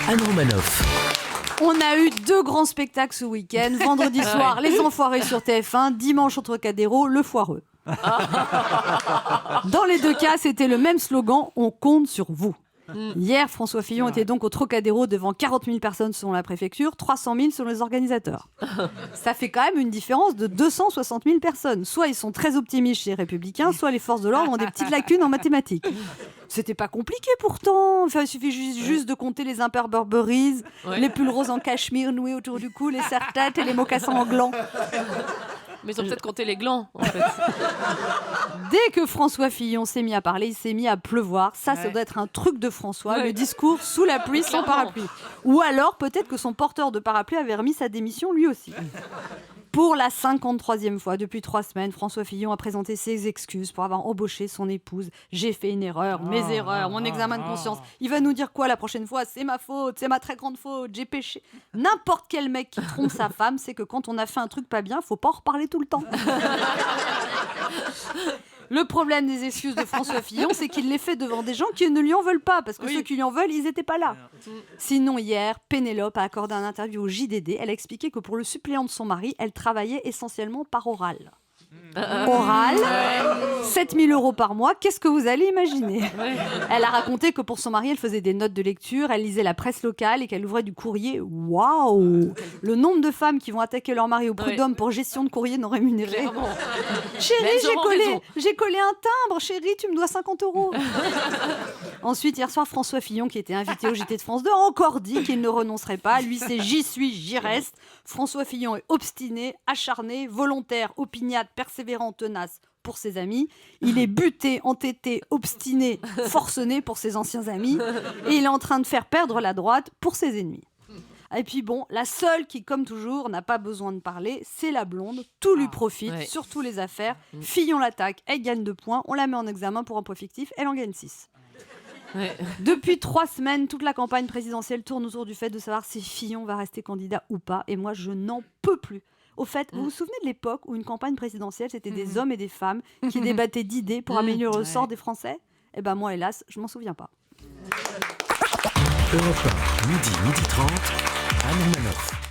Anne Romanoff. On a eu 2 grands spectacles ce week-end. Vendredi soir, Les Enfoirés sur TF1. Dimanche, au Trocadéro, Le Foireux. Dans les 2 cas, c'était le même slogan, on compte sur vous. Hier, François Fillon était donc au Trocadéro devant 40 000 personnes selon la préfecture, 300 000 selon les organisateurs. Ça fait quand même une différence de 260 000 personnes. Soit ils sont très optimistes chez les Républicains, soit les forces de l'ordre ont des petites lacunes en mathématiques. C'était pas compliqué pourtant. Enfin, il suffit juste de compter les Burberrys, les pulls roses en cachemire noués autour du cou, les serre-têtes et les mocassins en gland. Mais ils ont peut-être compté les glands, en fait. Dès que François Fillon s'est mis à parler, il s'est mis à pleuvoir. Ça doit être un truc de François, le discours sous la pluie, sans parapluie. Ou alors, peut-être que son porteur de parapluie avait remis sa démission lui aussi. Pour la 53e fois depuis 3 semaines, François Fillon a présenté ses excuses pour avoir embauché son épouse. J'ai fait une erreur, mes erreurs, mon examen de conscience. Il va nous dire quoi la prochaine fois? C'est ma faute, c'est ma très grande faute, j'ai péché. N'importe quel mec qui trompe sa femme, c'est que quand on a fait un truc pas bien, faut pas en reparler tout le temps. Le problème des excuses de François Fillon, c'est qu'il les fait devant des gens qui ne lui en veulent pas, parce que ceux qui lui en veulent, ils n'étaient pas là. Sinon, hier, Pénélope a accordé un interview au JDD. Elle a expliqué que pour le suppléant de son mari, elle travaillait essentiellement par oral. Oral, 7 000 € par mois, qu'est-ce que vous allez imaginer? Elle a raconté que pour son mari, elle faisait des notes de lecture, elle lisait la presse locale et qu'elle ouvrait du courrier. Waouh! Le nombre de femmes qui vont attaquer leur mari au prud'homme pour gestion de courrier non rémunéré. Chérie, j'ai collé un timbre, chérie, tu me dois 50 €. Ensuite, hier soir, François Fillon, qui était invité au JT de France 2, a encore dit qu'il ne renoncerait pas. Lui, c'est j'y suis, j'y reste. François Fillon est obstiné, acharné, volontaire, opiniâtre, persévérant, tenace pour ses amis. Il est buté, entêté, obstiné, forcené pour ses anciens amis. Et il est en train de faire perdre la droite pour ses ennemis. Et puis bon, la seule qui, comme toujours, n'a pas besoin de parler, c'est la blonde. Tout lui profite, sur toutes les affaires. Fillon l'attaque, elle gagne 2 points. On la met en examen pour emploi fictif, elle en gagne 6. Depuis 3 semaines, toute la campagne présidentielle tourne autour du fait de savoir si Fillon va rester candidat ou pas. Et moi, je n'en peux plus. Au fait, vous vous souvenez de l'époque où une campagne présidentielle, c'était des hommes et des femmes qui débattaient d'idées pour améliorer le sort des Français? Eh ben moi, hélas, je m'en souviens pas. Europe 1, midi 30, Anne Romanoff.